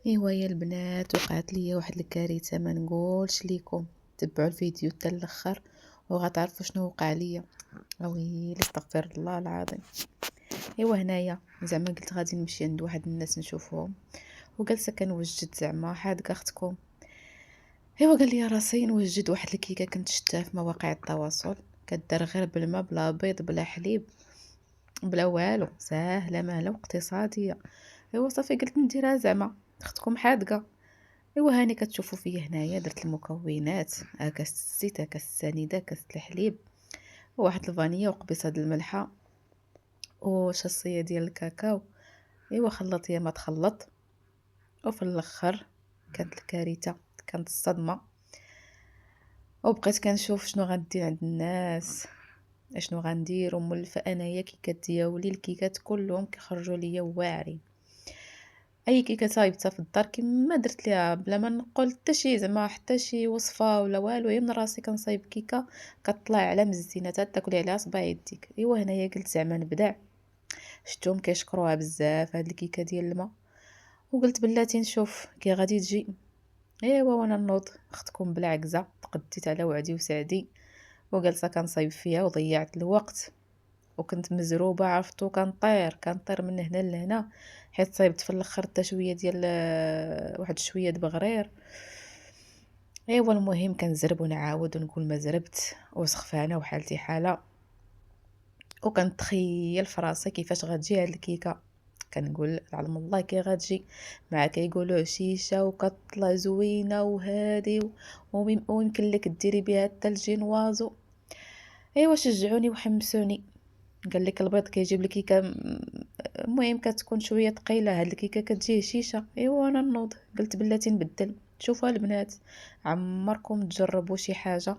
ايوا يا البنات، وقعت لي واحد الكارثه ما نقولش ليكم. تبعوا الفيديو حتى الاخر وغتعرفوا شنو وقع ليا. ويلي استغفر الله العظيم. ايوا هنايا زعما قلت غادي نمشي عند واحد الناس نشوفهم، وجالسه كنوجد زعما حادقه اختكم. ايوا قال لي راسي نوجد واحد الكيكه كنت شفتها في مواقع التواصل، كدار غير بالما بلا بيض بلا حليب بلا والو، ساهله ماهله واقتصاديه. ايوا صافي قلت نديرها زعما اختكم حادقه. ايوا هاني كتشوفوا فيا هنايا درت المكونات: كاس الزيت، كاس السنيده، كاس الحليب، وواحد الفانيا وقبيصه د الملحه وشصيه ديال الكاكاو. ايوا خلط يا ما تخلط. وفي الاخر كانت الكارثه، كانت الصدمه. وبقيت كنشوف شنو غندير عند الناس، اشنو غندير ومولفه انايا كيكات ديالي. الكيكات كلهم كيخرجوا ليا واعرين. اي كيكه صايبتها في الدار كما درت ليها بلا ما نقول حتى شي زعما حتى شي وصفه ولا والو، هي من راسي كنصايب كيكه كطلع على مزينه تاكلي عليها صباع يديك. ايوا هنايا قلت زعما نبدع. شفتهم كيشكروها بزاف هاد الكيكه ديال الماء، وقلت بلاتي نشوف كي غادي تجي. ايوا وانا نوض اختكم بلا عكزه تقديت على وعدي وسعدي وجالسه كنصايب فيها وضيعت الوقت. وكنت مزروبه عرفتو، كنطير من هنا لهنا، حيت صايبت في الاخر حتى شويه ديال واحد شويه د بغرير. ايوا المهم كنزرب ونعاود ونقول ما زربت وسخفانه وحالتي حاله. وكنتخيل في راسي كيفاش غتجي هاد الكيكه. كنقول علم الله كي غتجي، مع كيقولوا هشيشه وكطلع زوينه وهادي ويمكن لك ديري بها حتى الجينوازو. ايوا شجعوني وحمسوني. قال لك البيض كيجيب الكيكه المهم كتكون شويه ثقيله، هاد الكيكه كتجي هشيشه. ايوا انا نوض قلت بلاتي نبدل. شوفوا البنات، عمركم تجربوا شي حاجه؟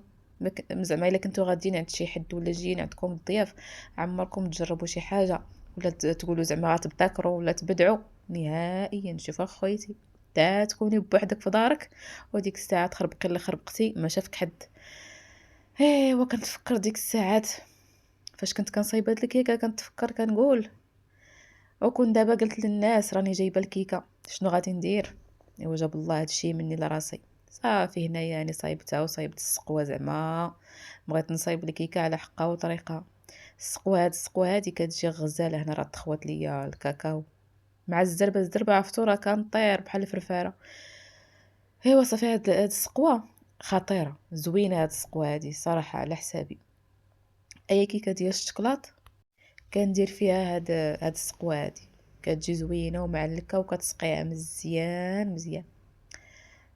زعما الا كنتو غاديين عند شي حد ولا جايين عندكم الضياف، عمركم تجربوا شي حاجه ولا تقولوا زعما غتبتكروا ولا تبدعوا؟ نهائيا. شوف اخويتي، تا تكوني بوحدك في دارك وديك الساعه تخربقي اللي خربقتي ما شافك حد. ايوا كنتفكر ديك الساعات فاش كنت كنصايب هاد الكيكه، كنتفكر كنقول وكون دابا قلت للناس راني جايبه الكيكه شنو غادي ندير. ايوا جاب الله هادشي مني لراسي. صافي هنايا يعني صايبتها وصايبت السقوه زعما بغيت نصايب الكيكه على حقها وطريقها. السقوه هادي كتجي غزاله. هنا راه تخوات ليا الكاكاو مع الزربه عرفتو راه كنطير بحال الفرفاره. ايوا صافي هاد السقوه خطيره زوينه. هاد السقوه هادي صراحه على حسابي. اي كيكه ديال الشكلاط كندير فيها هاد السقوه هادي كتجي زوينه ومعلكه وكتسقيها مزيان مزيان.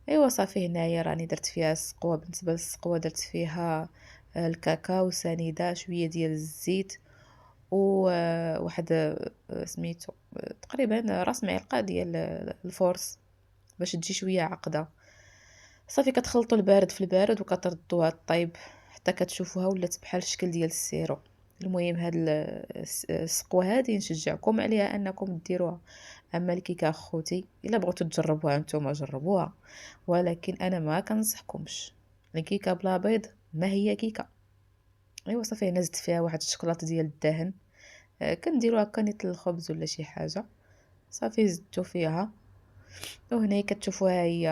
ايوا صافي هنايا راني درت فيها السقوه. بالنسبه للسقوه درت فيها الكاكاو سنيده، شويه ديال الزيت، وواحد سميتو تقريبا راس معلقه ديال الفورس باش تجي شويه عقده. صافي كتخلطوا البارد في البارد وكتردوها طيب حتى كتشوفوها ولات بحال الشكل ديال السيرو. المهم هاد السقوه هادي نشجعكم عليها انكم ديروها. اما الكيكه اخوتي الا بغيتو تجربوها نتوما جربوها، ولكن انا ما كنصحكمش. الكيكه بلا بيض ما هي كيكه. ايوا صافي نزلت فيها واحد الشكلاط ديال الدهن. كنديرو هكا نيت الخبز ولا شي حاجه. صافي زدتو فيها. وهنا كتشوفوها هي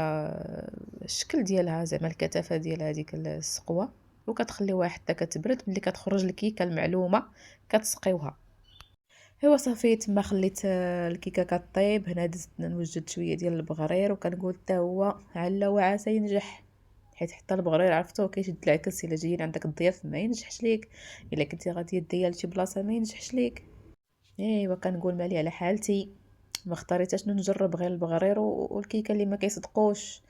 الشكل ديالها زعما الكثافه ديال هذيك السقوه. وكتخليوها حتى كتبرد. ملي كتخرج الكيكه المعلومه كتسقيوها. ايوا صافي تما خليت الكيكه كطيب. هنا دزت نوجد شويه ديال البغرير وكنقول حتى هو علا وعسى ينجح، حيت حتى البغرير عرفتو كيشد العكس. الا جايين عندك الضياف ما ينجحش ليك، الا كنتي غاديه ديال شي بلاصه ما ينجحش ليك. ايوا كنقول مالي على حالتي، ما اختاريتش نجرب غير البغرير والكيكه اللي ما كيصدقوش.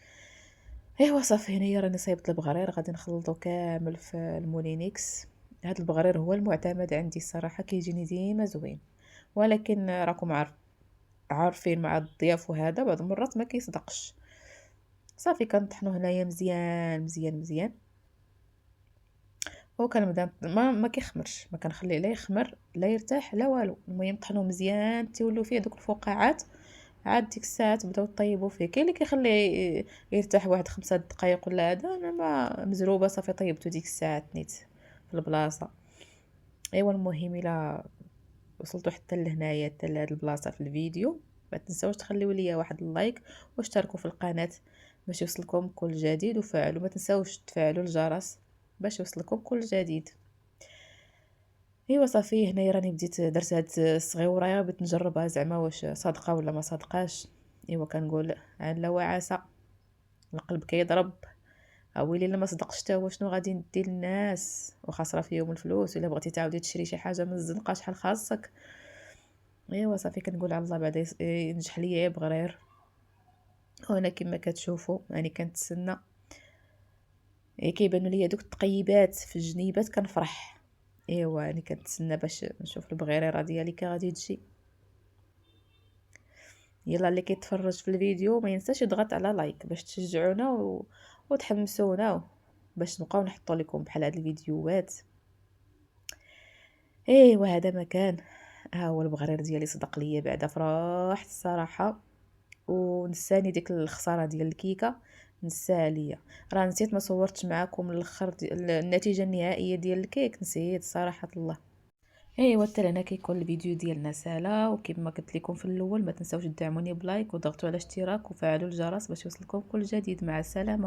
ايوا صافي هنايا راني صايبت البغرير غادي نخلطو كامل في المولينيكس. هاد البغرير هو المعتمد عندي الصراحه، كيجيني ديما زوين. ولكن راكم عارفين مع الضياف وهذا بعض المرات ما كيصدقش. صافي كنطحنو هنايا مزيان مزيان مزيان. وكنبدا ما كيخمرش، ما كنخليه لا يخمر لا يرتاح لا والو. المهم طحنوه مزيان تيولوا فيه دوك الفقاعات. عاد ديك الساعه تبداو طيبوا فيه. كاين اللي كيخليه يرتاح واحد 5 دقائق ولا هذا. انا ما مزروبه صافي طيبته ديك الساعه نيت في البلاصه. ايوا المهم الى وصلتوا حتى لهنايا حتى لهاد البلاصه في الفيديو ما تنساوش تخليو ليا واحد اللايك واشتركوا في القناه باش يوصلكم كل جديد، وفعلوا ما تنساوش تفعلوا الجرس باش يوصلكم كل جديد. ايوا صافي، هنايا راني بديت درت هاد الصغيوره بغيت نجربها زعما واش صادقه ولا ما صادقاش. ايوا كنقول عل وعسى، القلب كيضرب. ويلي الا ما صدقش حتى هو شنو غادي ندي للناس وخاسره فيهم الفلوس، الا بغيتي تعاودي تشري شي حاجه من الزنقه شحال خاصك. ايوا صافي كنقول على الله بعدا ينجح ليا يا بغرير. وانا كما كتشوفوا راني كنتسنى، كيبانوا ليا دوك التقيبات في الجنيبات كنفرح. ايوا راني كنتسنى باش نشوف البغيريره ديالي كي غادي تجي. يلا اللي كيتفرج في الفيديو ما ينساش يضغط على لايك باش تشجعونا وتحمسونا باش نبقاو نحطوا لكم بحال هاد الفيديوهات. ايوا هذا مكان، ها هو البغرير ديالي صدق ليا بعدا فرحت الصراحه، ونساني ديك الخساره ديال الكيكه، نساها ليا. راه نسيت ما صورتش معكم الاخر النتيجه النهائيه ديال الكيك، نسيت صراحه الله. ايوا حتى هنا كيكون الفيديو ديالنا سالا، وكما قلت لكم في الاول ما تنساوش تدعموني بلايك وضغطوا على اشتراك وفعلوا الجرس باش يوصلكم كل جديد. مع السلامه.